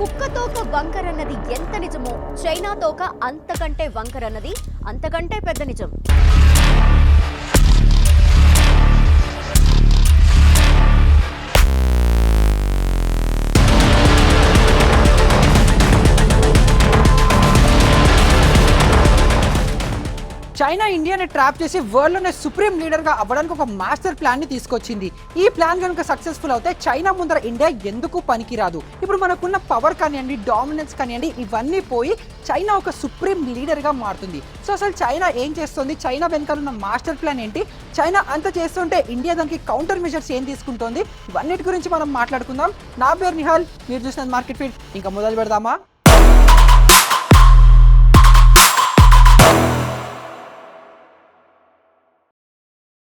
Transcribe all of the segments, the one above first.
కుక్క తోక వంకరన్నది ఎంత నిజమో చైనా తోక అంతకంటే వంకరన్నది అంతకంటే పెద్ద నిజం. చైనా ఇండియాని ట్రాప్ చేసి వరల్డ్లోనే సుప్రీం లీడర్గా అవ్వడానికి ఒక మాస్టర్ ప్లాన్ని తీసుకొచ్చింది. ఈ ప్లాన్ కనుక సక్సెస్ఫుల్ అవుతే చైనా ముందర ఇండియా ఎందుకు పనికిరాదు. ఇప్పుడు మనకున్న పవర్ కానివ్వండి, డామినెన్స్ కానివ్వండి, ఇవన్నీ పోయి చైనా ఒక సుప్రీం లీడర్గా మారుతుంది. సో అసలు చైనా ఏం చేస్తుంది, చైనా వెనకాల ఉన్న మాస్టర్ ప్లాన్ ఏంటి, చైనా అంత చేస్తుంటే ఇండియా దానికి కౌంటర్ మెజర్స్ ఏం తీసుకుంటోంది, ఇవన్నిటి గురించి మనం మాట్లాడుకుందాం. నా పేరు నిహాల్, మీరు చూసిన మార్కెట్ ఫీడ్. ఇంకా మొదలు పెడదామా?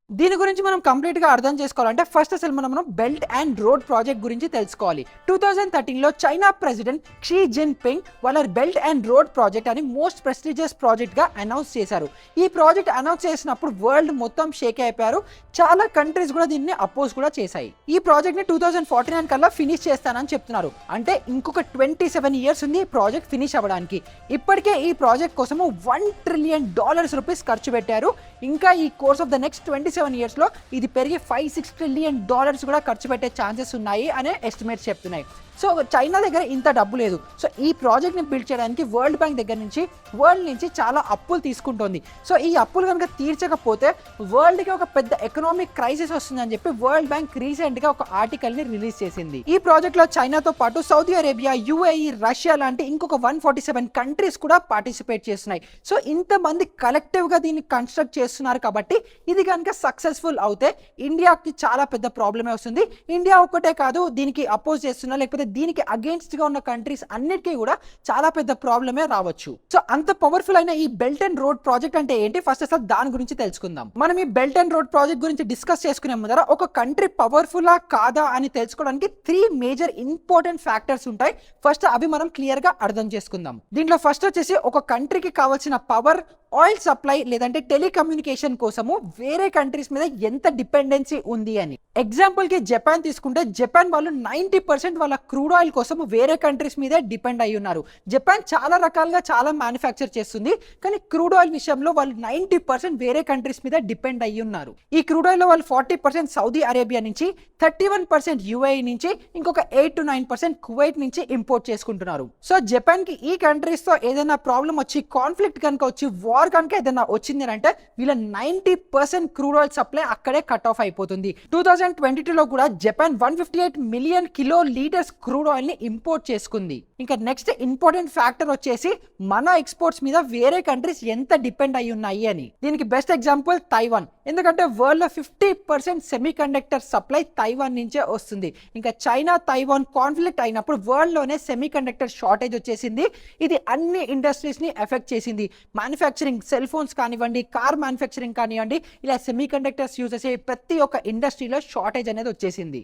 దీని గురించి మనం కంప్లీట్గా అర్థం చేసుకోవాలంటే ఫస్ట్ అసలు మనం బెల్ట్ అండ్ రోడ్ ప్రాజెక్ట్ గురించి తెలుసుకోవాలి. 2013లో చైనా ప్రెసిడెంట్ షీ జిన్పింగ్ వాళ్ళ బెల్ట్ అండ్ రోడ్ ప్రాజెక్ట్ అని మోస్ట్ ప్రెస్టీజియస్ ప్రాజెక్ట్గా అనౌన్స్ చేశారు. ఈ ప్రాజెక్ట్ అనౌన్స్ చేసినప్పుడు వరల్డ్ మొత్తం షేక్ అయిపోయారు. చాలా కంట్రీస్ కూడా దీన్ని అపోజ్ కూడా చేశాయి. ఈ ప్రాజెక్ట్ని 2049 కల్లా ఫినిష్ చేస్తానని చెప్తున్నారు. అంటే ఇంకొక 27 ఇయర్స్ ఉంది ఈ ప్రాజెక్ట్ ఫినిష్ అవ్వడానికి. ఇప్పటికే ఈ ప్రాజెక్ట్ కోసము $1 ట్రిలియన్ ఖర్చు పెట్టారు. ఇంకా ఈ course of the next 27 years లో ఇది పెరిగి $5-6 ట్రిలియన్ కూడా ఖర్చు పెట్టే ఛాన్సెస్ ఉన్నాయి అనే ఎస్టిమేట్స్ చెప్తున్నాయి. సో చైనా దగ్గర ఇంత డబ్బు లేదు. సో ఈ ప్రాజెక్ట్ని బిల్డ్ చేయడానికి వరల్డ్ బ్యాంక్ దగ్గర నుంచి వరల్డ్ నుంచి చాలా అప్పులు తీసుకుంటోంది. సో ఈ అప్పులు కనుక తీర్చకపోతే వరల్డ్కి ఒక పెద్ద ఎకనామిక్ క్రైసిస్ వస్తుందని చెప్పి వరల్డ్ బ్యాంక్ రీసెంట్గా ఒక ఆర్టికల్ని రిలీజ్ చేసింది. ఈ ప్రాజెక్ట్లో చైనాతో పాటు సౌదీ అరేబియా, యుఏఈ, రష్యా లాంటి ఇంకొక 147 కంట్రీస్ కూడా పార్టిసిపేట్ చేస్తున్నాయి. సో ఇంతమంది కలెక్టివ్గా దీన్ని కన్స్ట్రక్ట్ చేస్తున్నారు కాబట్టి ఇది కనుక సక్సెస్ఫుల్ అవుతే ఇండియాకి చాలా పెద్ద ప్రాబ్లమే వస్తుంది. ఇండియా ఒక్కటే కాదు, దీనికి అపోజ్ చేస్తున్నా లేకపోతే దీనికి అగేన్స్ట్ గా ఉన్న కంట్రీస్ అన్నిటికీ కూడా చాలా పెద్ద ప్రాబ్లమే రావచ్చు. సో అంత పవర్ఫుల్ అయిన ఈ బెల్ట్ అండ్ రోడ్ ప్రాజెక్ట్ అంటే ఏంటి, ఫస్ట్ అసలు దాని గురించి తెలుసుకుందాం. మనం ఈ బెల్ట్ అండ్ రోడ్ ప్రాజెక్ట్ గురించి డిస్కస్ చేసుకునే ముందర ఒక కంట్రీ పవర్ఫుల్లా కాదా అని తెలుసుకోవడానికి 3 మేజర్ ఇంపార్టెంట్ ఫ్యాక్టర్స్ ఉంటాయి. ఫస్ట్ అవి మనం క్లియర్ గా అర్థం చేసుకుందాం. దీంట్లో ఫస్ట్ వచ్చేసి ఒక కంట్రీకి కావాల్సిన పవర్, ఆయిల్ సప్లై లేదంటే టెలికమ్యూనికేషన్ కోసము వేరే కంట్రీస్ మీద ఎంత డిపెండెన్సీ ఉంది అని. ఎగ్జాంపుల్ కి జపాన్ తీసుకుంటే జపాన్ వాళ్ళు 90% వాళ్ళ క్రూడ్ ఆయిల్ కోసం వేరే కంట్రీస్ మీదే డిపెండ్ అయి ఉన్నారు. జపాన్ చాలా రకాలుగా చాలా మ్యానుఫ్యాక్చర్ చేస్తుంది, కానీ క్రూడ్ ఆయిల్ విషయంలో వాళ్ళు 90% వేరే కంట్రీస్ మీద డిపెండ్ అయ్యి ఉన్నారు. ఈ క్రూడ్ ఆయిల్ లో వాళ్ళు 40% సౌదీ అరేబియా నుంచి, 31% యుఏఈ నుంచి, ఇంకొక 8-9% కువైట్ నుంచి ఇంపోర్ట్ చేసుకుంటున్నారు. సో జపాన్ కి ఈ కంట్రీస్ తో ఏదైనా ప్రాబ్లం వచ్చి, కాన్ఫ్లిక్ట్ కనుక వచ్చి, వార్ కనుక ఏదైనా వచ్చింది అంటే వీళ్ళ 90% క్రూడ్ ఆయిల్ సప్లై అక్కడే కట్ ఆఫ్ అయిపోతుంది. 2022లో కూడా Japan 158 million kilo litres crude oil ని ఇంపోర్ట్ చేసుకుంది. ఇంకా నెక్స్ట్ ఇంపార్టెంట్ ఫ్యాక్టర్ వచ్చేసి మన ఎక్స్పోర్ట్స్ మీద వేరే కంట్రీస్ ఎంత డిపెండ్ అయి ఉన్నాయి అని. దీనికి బెస్ట్ ఎగ్జాంపుల్ తైవాన్. ఎందుకంటే వరల్డ్ లో 50% సెమీ కండక్టర్ సప్లై తైవాన్ నుంచే వస్తుంది. ఇంకా చైనా తైవాన్ కాన్ఫ్లిక్ట్ అయినప్పుడు వరల్డ్ లోనే సెమీ కండక్టర్ షార్టేజ్ వచ్చేసింది. ఇది అన్ని ఇండస్ట్రీస్ ని ఎఫెక్ట్ చేసింది. మ్యానుఫ్యాక్చరింగ్, సెల్ ఫోన్స్ కానివ్వండి, కార్ మ్యానుఫ్యాక్చరింగ్ కానివ్వండి, ఇలా సెమీ కండక్టర్స్ యూజ్ చేసే ప్రతి ఒక్క ఇండస్ట్రీలో షార్టేజ్ అనేది వచ్చేసింది.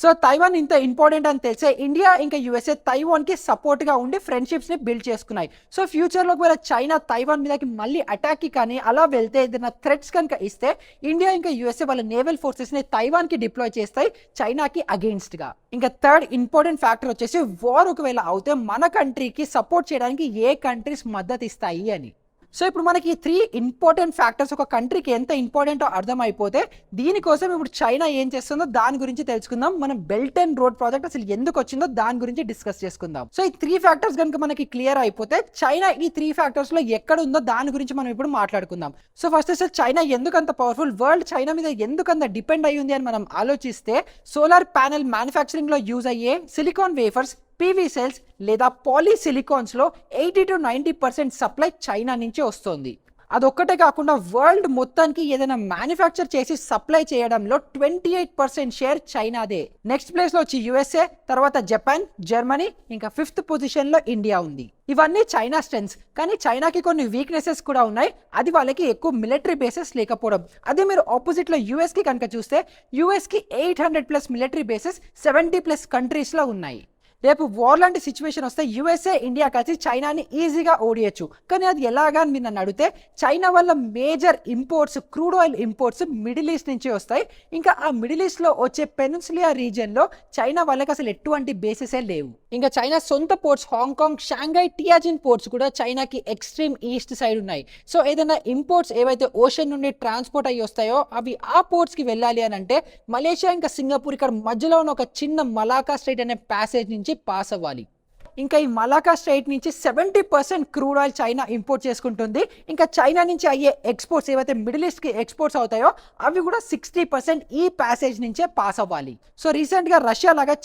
సో తైవాన్ ఇంత ఇంపార్టెంట్ అని తెలిసే ఇండియా ఇంకా యుఎస్ఏ తైవాన్ కి సపోర్ట్ గా ఉండి ఫ్రెండ్షిప్స్ ని బిల్డ్ చేసుకున్నాయి. సో ఫ్యూచర్ లో కూడా చైనా తైవాన్ మీదకి మళ్ళీ అటాక్ కి కానీ అలా వెళ్తే ఏదైనా థ్రెట్స్ కనుక ఇస్తే ఇండియా ఇంకా యుఎస్ఏ వాళ్ళ నేవల్ ఫోర్సెస్ ని తైవాన్ కి డిప్లాయ్ చేస్తాయి చైనాకి అగెయిన్స్ట్ గా. ఇంకా థర్డ్ ఇంపార్టెంట్ ఫ్యాక్టర్ వచ్చేసి వార్ ఒకవేళ అవుతే మన కంట్రీకి సపోర్ట్ చేయడానికి ఏ కంట్రీస్ మద్దతు ఇస్తాయి అని. సో ఇప్పుడు మనకి ఈ 3 ఇంపార్టెంట్ ఫ్యాక్టర్స్ ఒక కంట్రీకి ఎంత ఇంపార్టెంటో అర్థం అయిపోతే దీనికోసం ఇప్పుడు చైనా ఏం చేస్తుందో దాని గురించి తెలుసుకుందాం. మనం బెల్ట్ అండ్ రోడ్ ప్రాజెక్ట్ అసలు ఎందుకు వచ్చిందో దాని గురించి డిస్కస్ చేసుకుందాం. సో ఈ 3 ఫ్యాక్టర్స్ కనుక మనకి క్లియర్ అయిపోతే చైనా ఈ 3 ఫ్యాక్టర్స్ లో ఎక్కడ ఉందో దాని గురించి మనం ఇప్పుడు మాట్లాడుకుందాం. సో ఫస్ట్ అసలు చైనా ఎందుకు అంత పవర్ఫుల్, వరల్డ్ చైనా మీద ఎందుకు అంత డిపెండ్ అయ్యి ఉంది అని మనం ఆలోచిస్తే సోలార్ ప్యానెల్ మ్యానుఫ్యాక్చరింగ్ లో యూజ్ అయ్యే సిలికాన్ వేఫర్స్, పీవీ సెల్స్ లేదా పాలీసిలికాన్స్ లో 80-90% సప్లై చైనా నుంచి వస్తుంది. అదొక్కటే కాకుండా వరల్డ్ మొత్తానికి ఏదైనా మ్యానుఫ్యాక్చర్ చేసి సప్లై చేయడంలో 28% షేర్ చైనాదే. నెక్స్ట్ ప్లేస్ లో వచ్చి యుఎస్ఏ, తర్వాత జపాన్, జర్మనీ, ఇంకా 5th పొజిషన్ లో ఇండియా ఉంది. ఇవన్నీ చైనా స్ట్రెంగ్స్, కానీ చైనాకి కొన్ని వీక్నెసెస్ కూడా ఉన్నాయి. అది వాళ్ళకి ఎక్కువ మిలిటరీ బేసెస్ లేకపోవడం. అదే మీరు ఆపోజిట్ లో యుఎస్ కి కనుక చూస్తే యుఎస్ కి 800+ మిలిటరీ బేసెస్ 70+ కంట్రీస్ లో ఉన్నాయి. రేపు వార్ లాంటి సిచ్యువేషన్ వస్తే యుఎస్ఏ ఇండియా కలిసి చైనాని ఈజీగా ఓడియచ్చు. కానీ అది ఎలాగా అని మీరు నన్ను అడిగితే చైనా వల్ల major imports, crude oil imports middle east నుంచి వస్తాయి. ఇంకా ఆ మిడిల్ ఈస్ట్లో వచ్చే పెనిన్సులా రీజియన్లో చైనా వాళ్ళకి అసలు ఎటువంటి బేసెసే లేవు. ఇంకా చైనా సొంత పోర్ట్స్ హాంకాంగ్, షాంఘై, టియాజిన్ పోర్ట్స్ కూడా చైనాకి ఎక్స్ట్రీమ్ ఈస్ట్ సైడ్ ఉన్నాయి. సో ఏదైనా ఇంపోర్ట్స్ ఏవైతే ఓషన్ నుండి ట్రాన్స్పోర్ట్ అయ్యి వస్తాయో అవి ఆ పోర్ట్స్కి వెళ్ళాలి అని అంటే మలేషియా ఇంకా సింగపూర్ ఇక్కడ మధ్యలో ఉన్న ఒక చిన్న మలాకా స్ట్రైట్ అనే ప్యాసేజ్ నుంచి పాస్ అవ్వాలి. ఇంకా ఈ మలాకా స్ట్రైట్ నుంచి 70% క్రూడ్ ఆయిల్ చైనా ఇంపోర్ట్ చేసుకుంటుంది. ఇంకా చైనా నుంచి అయ్యే ఎక్స్పోర్ట్స్ ఏవైతే మిడిల్ ఈస్ట్కి ఎక్స్పోర్ట్స్ అవుతాయో అవి కూడా 60% ఈ ప్యాసేజ్ నుంచే పాస్ అవ్వాలి. సో రీసెంట్గా రష్యా లాగా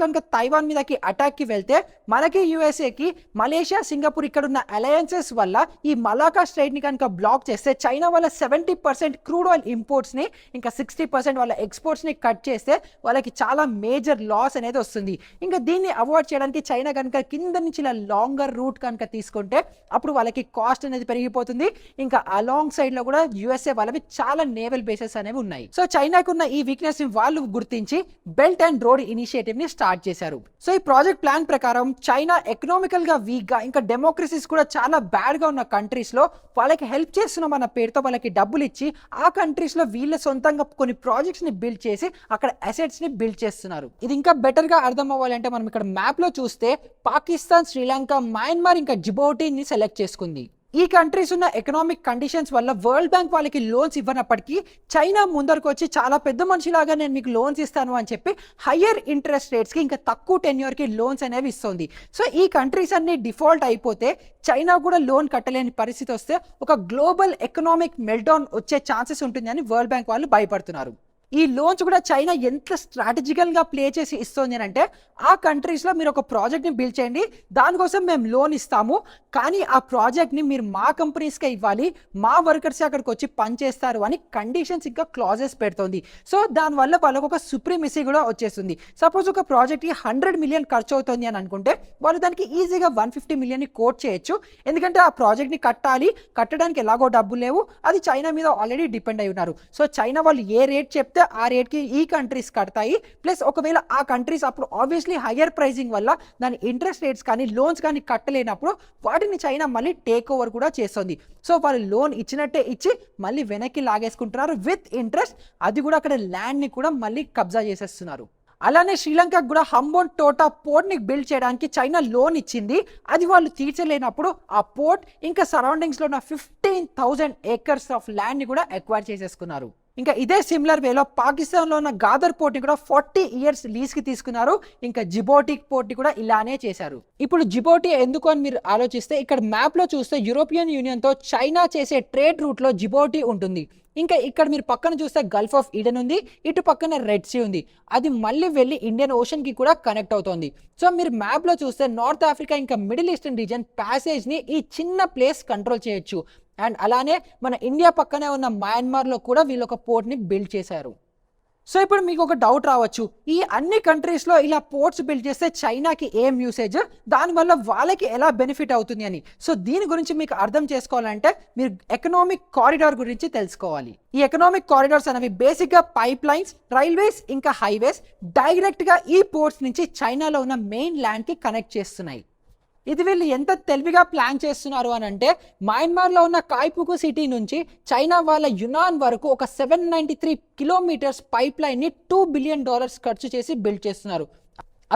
కనుక తైవాన్ మీదకి అటాక్కి వెళ్తే మనకి యూఎస్ఏకి మలేషియా, సింగపూర్ ఇక్కడ ఉన్న అలయన్సెస్ వల్ల ఈ మలాకా స్ట్రైట్ని కనుక బ్లాక్ చేస్తే చైనా వల్ల 70% క్రూడ్ ఆయిల్ ఇంపోర్ట్స్ని ఇంకా 60% వాళ్ళ ఎక్స్పోర్ట్స్ని కట్ చేస్తే వాళ్ళకి చాలా మేజర్ లాస్ అనేది వస్తుంది. ఇంకా దీన్ని అవాయిడ్ చేయడానికి చైనా కనుక కింద నుంచి ఇలా లాంగర్ రూట్ కనుక తీసుకుంటే అప్పుడు వాళ్ళకి కాస్ట్ అనేది పెరిగిపోతుంది. ఇంకా అలాంగ్ సైడ్ లో కూడా యుఎస్ఏ వాళ్ళవి చాలా నేవల్ బేసెస్ అనేవి ఉన్నాయి. సో చైనాకు ఉన్న ఈ వీక్నెస్ ని వాళ్ళు గుర్తించి బెల్ట్ అండ్ రోడ్ ఇనిషియేటివ్ ని స్టార్ట్ చేశారు. సో ఈ ప్రాజెక్ట్ ప్లాన్ ప్రకారం చైనా ఎకనామికల్ గా వీక్ గా ఇంకా డెమోక్రసీస్ కూడా చాలా బ్యాడ్ గా ఉన్న కంట్రీస్ లో వాళ్ళకి హెల్ప్ చేస్తున్నాం అన్న పేరుతో వాళ్ళకి డబ్బులు ఇచ్చి ఆ కంట్రీస్ లో వీళ్ళ సొంతంగా కొన్ని ప్రాజెక్ట్స్ ని బిల్డ్ చేసి అక్కడ అసెట్స్ ని బిల్డ్ చేస్తున్నారు. ఇది ఇంకా బెటర్ గా అర్థం అవ్వాలంటే మనం ఇక్కడ మ్యాప్ లో చూస్తే పాకిస్తాన్, శ్రీలంక, మయన్మార్ ఇంకా జిబౌటీని సెలెక్ట్ చేసుకుంది. ఈ కంట్రీస్ ఉన్న ఎకనామిక్ కండిషన్స్ వల్ల వరల్డ్ బ్యాంక్ వాళ్ళకి లోన్స్ ఇవ్వనప్పటికీ చైనా ముందరకు వచ్చి చాలా పెద్ద మనిషిలాగా నేను మీకు లోన్స్ ఇస్తాను అని చెప్పి హయ్యర్ ఇంట్రెస్ట్ రేట్స్కి ఇంకా తక్కువ టెన్యూర్కి లోన్స్ అనేవి ఇస్తుంది. సో ఈ కంట్రీస్ అన్ని డిఫాల్ట్ అయిపోతే చైనా కూడా లోన్ కట్టలేని పరిస్థితి వస్తే ఒక గ్లోబల్ ఎకనామిక్ మెల్టౌన్ వచ్చే ఛాన్సెస్ ఉంటుంది అని వరల్డ్ బ్యాంక్ వాళ్ళు భయపడుతున్నారు. ఈ లోన్స్ కూడా చైనా ఎంత స్ట్రాటజికల్గా ప్లే చేసి ఇస్తుంది అని అంటే ఆ కంట్రీస్లో మీరు ఒక ప్రాజెక్ట్ని బిల్డ్ చేయండి, దానికోసం మేము లోన్ ఇస్తాము, కానీ ఆ ప్రాజెక్ట్ని మీరు మా కంపెనీస్కే ఇవ్వాలి, మా వర్కర్స్ అక్కడికి వచ్చి పనిచేస్తారు అని కండిషన్స్ ఇంకా క్లాజెస్ పెడుతుంది. సో దానివల్ల వాళ్ళకు ఒక సుప్రీమసీ కూడా వచ్చేస్తుంది. సపోజ్ ఒక ప్రాజెక్ట్కి 100 మిలియన్ ఖర్చు అవుతుంది అని అనుకుంటే వాళ్ళు దానికి ఈజీగా 150 మిలియన్ని కోట్ చేయొచ్చు. ఎందుకంటే ఆ ప్రాజెక్ట్ని కట్టడానికి ఎలాగో డబ్బులు లేవు, అది చైనా మీద ఆల్రెడీ డిపెండ్ అయి ఉన్నారు. సో చైనా వాళ్ళు ఏ రేట్ చెప్తే ఆ రేట్కి ఈ కంట్రీస్ కడతాయి. ప్లస్ ఒకవేళ ఆ కంట్రీస్ అప్పుడు ఆబ్వియస్లీ హయ్యర్ ప్రైజింగ్ వల్ల దాని ఇంట్రెస్ట్ రేట్స్ కానీ లోన్స్ కానీ కట్టలేనప్పుడు వాటిని చైనా మళ్ళీ టేక్ ఓవర్ కూడా చేస్తుంది. సో వాళ్ళు లోన్ ఇచ్చినట్టే ఇచ్చి మళ్ళీ వెనక్కి లాగేసుకుంటున్నారు విత్ ఇంట్రెస్ట్. అది కూడా అక్కడ ల్యాండ్ని కూడా మళ్ళీ కబ్జా చేసేస్తున్నారు. అలానే శ్రీలంకకు కూడా హంబోన్ టోటా పోర్ట్ని బిల్డ్ చేయడానికి చైనా లోన్ ఇచ్చింది. అది వాళ్ళు తీర్చలేనప్పుడు ఆ పోర్ట్ ఇంకా సరౌండింగ్స్లో ఉన్న 15,000 ఏకర్స్ ఆఫ్ ల్యాండ్ని కూడా ఎక్వైర్ చేసేసుకున్నారు. ఇంకా ఇదే సిమిలర్ వేలో పాకిస్తాన్లో ఉన్న గాదర్ పోర్ట్ని కూడా 40 ఇయర్స్ లీజ్కి తీసుకున్నారు. ఇంకా జిబౌటీ పోర్ట్ని కూడా ఇలానే చేశారు. ఇప్పుడు జిబౌటీ ఎందుకు అని మీరు ఆలోచిస్తే ఇక్కడ మ్యాప్లో చూస్తే యూరోపియన్ యూనియన్తో చైనా చేసే ట్రేడ్ రూట్లో జిబౌటీ ఉంటుంది. ఇంకా ఇక్కడ మీరు పక్కన చూస్తే గల్ఫ్ ఆఫ్ ఈడెన్ ఉంది, ఇటు పక్కన రెడ్ సీ ఉంది, అది మళ్ళీ వెళ్ళి ఇండియన్ ఓషన్కి కూడా కనెక్ట్ అవుతుంది. సో మీరు మ్యాప్లో చూస్తే నార్త్ ఆఫ్రికా ఇంకా మిడిల్ ఈస్టర్న్ రీజన్ ప్యాసేజ్ని ఈ చిన్న ప్లేస్ కంట్రోల్ చేయొచ్చు. అండ్ అలానే మన ఇండియా పక్కనే ఉన్న మయన్మార్లో కూడా వీళ్ళు ఒక పోర్ట్ని బిల్డ్ చేశారు. సో ఇప్పుడు మీకు ఒక డౌట్ రావచ్చు, ఈ అన్ని కంట్రీస్లో ఇలా పోర్ట్స్ బిల్డ్ చేస్తే చైనాకి ఏం యూసేజ్, దానివల్ల వాళ్ళకి ఎలా బెనిఫిట్ అవుతుంది అని. సో దీని గురించి మీకు అర్థం చేసుకోవాలంటే మీరు ఎకనామిక్ కారిడార్ గురించి తెలుసుకోవాలి. ఈ ఎకనామిక్ కారిడార్స్ అనేవి బేసిక్గా పైప్ లైన్స్, రైల్వేస్ ఇంకా హైవేస్ డైరెక్ట్గా ఈ పోర్ట్స్ నుంచి చైనాలో ఉన్న మెయిన్ ల్యాండ్కి కనెక్ట్ చేస్తున్నాయి. ఇది వీళ్ళు ఎంత తెలివిగా ప్లాన్ చేస్తున్నారు అని అంటే మయన్మార్లో ఉన్న కాయ్పుకు సిటీ నుంచి చైనా వాళ్ళ యునాన్ వరకు ఒక 793 కిలోమీటర్స్ పైప్ లైన్ని $2 బిలియన్ ఖర్చు చేసి బిల్డ్ చేస్తున్నారు.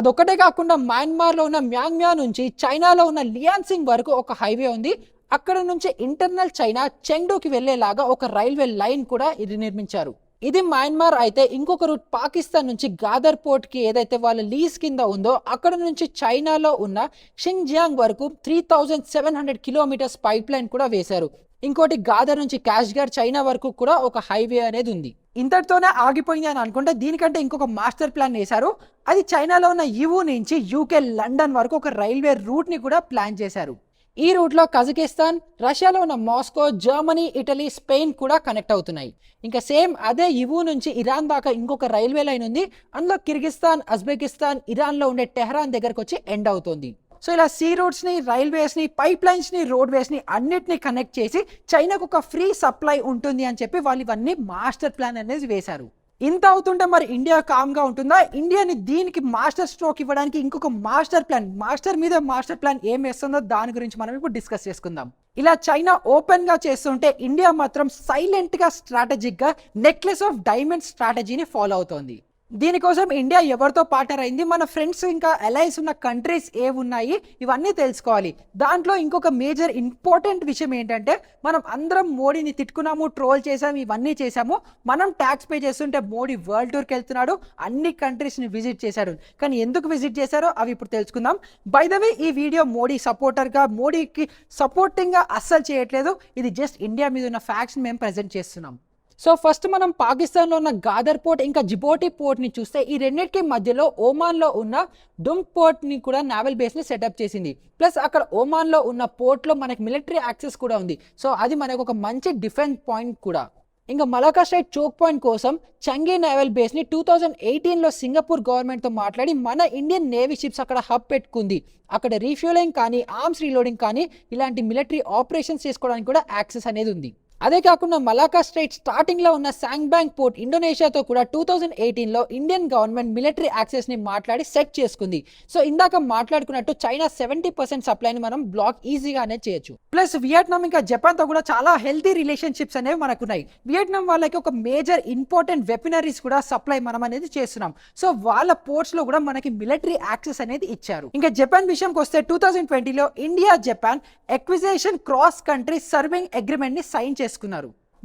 అదొక్కటే కాకుండా మయన్మార్లో ఉన్న మ్యాంగ్మ్యా నుంచి చైనాలో ఉన్న లియాన్సింగ్ వరకు ఒక హైవే ఉంది. అక్కడ నుంచి ఇంటర్నల్ చైనా చెంగ్డూకి వెళ్లేలాగా ఒక రైల్వే లైన్ కూడా ఇది నిర్మించారు. ఇది మయన్మార్ అయితే ఇంకొక రూట్ పాకిస్తాన్ నుంచి గాదర్ పోర్ట్కి ఏదైతే వాళ్ళ లీజ్ కింద ఉందో అక్కడ నుంచి చైనాలో ఉన్న షింగ్జియాంగ్ వరకు 3700 కిలోమీటర్స్ పైప్ లైన్ కూడా వేశారు. ఇంకోటి గాదర్ నుంచి కాష్గార్ చైనా వరకు కూడా ఒక హైవే అనేది ఉంది. ఇంతటితోనే ఆగిపోయింది అని అనుకుంటే దీనికంటే ఇంకొక మాస్టర్ ప్లాన్ వేశారు. అది చైనాలో ఉన్న యువు నుంచి యూకే లండన్ వరకు ఒక రైల్వే రూట్ని కూడా ప్లాన్ చేశారు. ఈ రూట్లో కజకిస్తాన్, రష్యాలో ఉన్న మాస్కో, జర్మనీ, ఇటలీ, స్పెయిన్ కూడా కనెక్ట్ అవుతున్నాయి. ఇంకా సేమ్ అదే యువు నుంచి ఇరాన్ దాకా ఇంకొక రైల్వే లైన్ ఉంది. అందులో కిర్గిస్తాన్, ఉజ్బెకిస్తాన్, ఇరాన్లో ఉండే టెహ్రాన్ దగ్గరకు వచ్చి ఎండ్ అవుతుంది. సో ఇలా సీ రూట్స్ని, రైల్వేస్ని, పైప్ లైన్స్ని, రోడ్వేస్ని అన్నిటిని కనెక్ట్ చేసి చైనాకు ఒక ఫ్రీ సప్లై ఉంటుంది అని చెప్పి వాళ్ళు ఇవన్నీ మాస్టర్ ప్లాన్ అనేది వేశారు. ఇంత అవుతుంటే మరి ఇండియా కామ్గా ఉంటుందా? ఇండియాని దీనికి మాస్టర్ స్ట్రోక్ ఇవ్వడానికి ఇంకొక మాస్టర్ మీద మాస్టర్ ప్లాన్ ఏం వేస్తుందో దాని గురించి మనం ఇప్పుడు డిస్కస్ చేసుకుందాం. ఇలా చైనా ఓపెన్ గా చేస్తుంటే ఇండియా మాత్రం సైలెంట్ గా స్ట్రాటజిక్ గా నెక్లెస్ ఆఫ్ డైమండ్ స్ట్రాటజీని ఫాలో అవుతోంది. దీనికోసం ఇండియా ఎవరితో పార్ట్నర్ అయింది, మన ఫ్రెండ్స్ ఇంకా అలైస్ ఉన్న కంట్రీస్ ఏమున్నాయి, ఇవన్నీ తెలుసుకోవాలి. దాంట్లో ఇంకొక మేజర్ ఇంపార్టెంట్ విషయం ఏంటంటే, మనం అందరం మోడీని తిట్టుకున్నాము, ట్రోల్ చేసాము, ఇవన్నీ చేసాము. మనం ట్యాక్స్ పే చేస్తుంటే మోడీ వరల్డ్ టూర్కి వెళ్తున్నాడు, అన్ని కంట్రీస్ని విజిట్ చేశాడు. కానీ ఎందుకు విజిట్ చేశారో అవి ఇప్పుడు తెలుసుకుందాం. బై ద వే, ఈ వీడియో మోడీ సపోర్టర్గా, మోడీకి సపోర్టింగ్గా అస్సలు చేయట్లేదు. ఇది జస్ట్ ఇండియా మీద ఉన్న ఫ్యాక్ట్స్ని మేము ప్రజెంట్ చేస్తున్నాం. సో ఫస్ట్ మనం పాకిస్తాన్లో ఉన్న గాదర్ పోర్ట్ ఇంకా జిబోటి పోర్ట్ని చూస్తే, ఈ రెండింటికి మధ్యలో ఓమాన్లో ఉన్న డుమ్ పోర్ట్ని కూడా నావల్ బేస్ని సెటప్ చేసింది. ప్లస్ అక్కడ ఓమాన్లో ఉన్న పోర్ట్లో మనకి మిలిటరీ యాక్సెస్ కూడా ఉంది. సో అది మనకు ఒక మంచి డిఫెన్స్ పాయింట్ కూడా. ఇంకా మలాకా స్ట్రైట్ చోక్ పాయింట్ కోసం చంగీ నేవల్ బేస్ని 2018లో సింగపూర్ గవర్నమెంట్తో మాట్లాడి మన ఇండియన్ నేవీ షిప్స్ అక్కడ హబ్ పెట్టుకుంది. అక్కడ రీఫ్యూలింగ్ కానీ, ఆర్మ్స్ రీలోడింగ్ కానీ, ఇలాంటి మిలిటరీ ఆపరేషన్స్ చేసుకోవడానికి కూడా యాక్సెస్ అనేది ఉంది. అదే కాకుండా మలాకా స్ట్రైట్ స్టార్టింగ్లో ఉన్న సాంగ్బ్యాంగ్ పోర్ట్ ఇండోనేషియాతో కూడా 2018లో ఇండియన్ గవర్నమెంట్ మిలిటరీ యాక్సెస్ని మాట్లాడి సెట్ చేసుకుంది. సో ఇందాక మాట్లాడుకున్నట్టు చైనా 70% సప్లైని మనం బ్లాక్ ఈజీగానే చేయొచ్చు. ప్లస్ వియట్నాం ఇంకా జపాన్తో కూడా చాలా హెల్తీ రిలేషన్షిప్స్ అనేవి మనకున్నాయి. వియట్నాం వాళ్ళకి ఒక మేజర్ ఇంపార్టెంట్ వెపనరీస్ కూడా సప్లై మనం అనేది చేస్తున్నాం. సో వాళ్ళ పోర్ట్స్లో కూడా మనకి మిలిటరీ యాక్సెస్ అనేది ఇచ్చారు. ఇంకా జపాన్ విషయంకి వస్తే 2020లో India Japan acquisition cross country serving అగ్రిమెంట్ని సైన్ చేసుకున్నారు.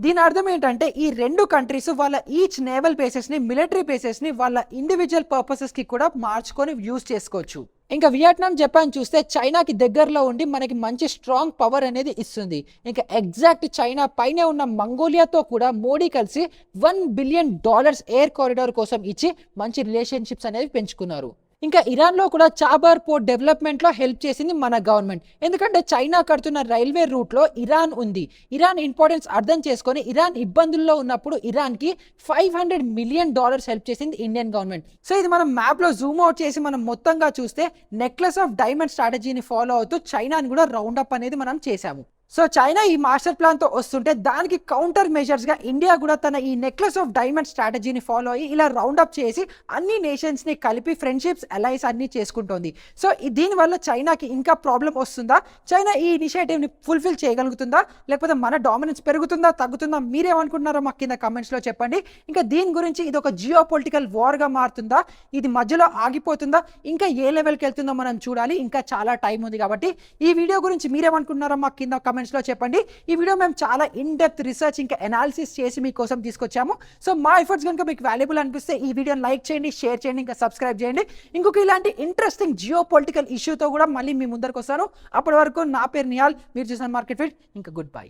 దీని అర్థం ఏంటంటే, ఈ రెండు కంట్రీస్ వాళ్ళ ఈచ్ నేవల్ బేసెస్ని, మిలిటరీ బేసెస్ని వాళ్ళ ఇండివిజువల్ పర్పసెస్కి కూడా మార్చుకొని యూజ్ చేసుకోవచ్చు. ఇంకా వియట్నాం జపాన్ చూస్తే చైనాకి దగ్గరలో ఉండి మనకి మంచి స్ట్రాంగ్ పవర్ అనేది ఇస్తుంది. ఇంకా ఎగ్జాక్ట్ చైనా పైనే ఉన్న మంగోలియాతో కూడా మోడీ కలిసి $1 బిలియన్ ఎయిర్ కారిడార్ కోసం ఇచ్చి మంచి రిలేషన్షిప్స్ అనేవి పెంచుకున్నారు. ఇంకా ఇరాన్లో కూడా చాబార్ పోర్ట్ డెవలప్మెంట్లో హెల్ప్ చేసింది మన గవర్నమెంట్. ఎందుకంటే చైనా కడుతున్న రైల్వే రూట్లో ఇరాన్ ఉంది. ఇరాన్ ఇంపార్టెన్స్ అర్థం చేసుకొని ఇరాన్ ఇబ్బందుల్లో ఉన్నప్పుడు ఇరాన్కి $500 మిలియన్ హెల్ప్ చేసింది ఇండియన్ గవర్నమెంట్. సో ఇది మనం మ్యాప్లో జూమ్ అవుట్ చేసి మనం మొత్తంగా చూస్తే నెక్లెస్ ఆఫ్ డైమండ్ స్ట్రాటజీని ఫాలో అవుతూ చైనాని కూడా రౌండ్ అప్ అనేది మనం చేశాము. సో చైనా ఈ మాస్టర్ ప్లాన్తో వస్తుంటే దానికి కౌంటర్ మెజర్స్గా ఇండియా కూడా తన ఈ నెక్లెస్ ఆఫ్ డైమండ్ స్ట్రాటజీని ఫాలో అయ్యి ఇలా రౌండప్ చేసి అన్ని నేషన్స్ని కలిపి ఫ్రెండ్షిప్స్ అలైస్ అన్ని చేసుకుంటోంది. సో దీనివల్ల చైనాకి ఇంకా ప్రాబ్లం వస్తుందా? చైనా ఈ ఇనిషియేటివ్ని ఫుల్ఫిల్ చేయగలుగుతుందా? లేకపోతే మన డామినెన్స్ పెరుగుతుందా, తగ్గుతుందా? మీరేమనుకుంటున్నారో మాకు కింద కమెంట్స్లో చెప్పండి. ఇంకా దీని గురించి ఇది ఒక జియో పొలిటికల్ వార్గా మారుతుందా? ఇది మధ్యలో ఆగిపోతుందా? ఇంకా ఏ లెవెల్కి వెళ్తుందో మనం చూడాలి. ఇంకా చాలా టైం ఉంది కాబట్టి ఈ వీడియో గురించి మీరేమనుకుంటున్నారో మాకు కింద కమెంట్స్లో చెప్పండి. ఈ వీడియో మేము చాలా ఇన్ డెప్త్ రీసెర్చ్ ఇంకా అనాలిసిస్ చేసి మీకోసం తీసుకొచ్చాము. సో మా ఎఫర్ట్స్ కనుక మీకు వాల్యుబుల్ అనిపిస్తే ఈ వీడియోని లైక్ చేయండి, షేర్ చేయండి, ఇంకా సబ్స్క్రైబ్ చేయండి. ఇంకొక ఇలాంటి ఇంట్రెస్టింగ్ జియో పొలిటికల్ ఇష్యూతో కూడా మళ్ళీ మీ ముందరకు వస్తాను. అప్పటి వరకు నా పేరు నిహాల్, మీరు చూసిన మార్కెట్ ఫీల్డ్. ఇంకా గుడ్ బై.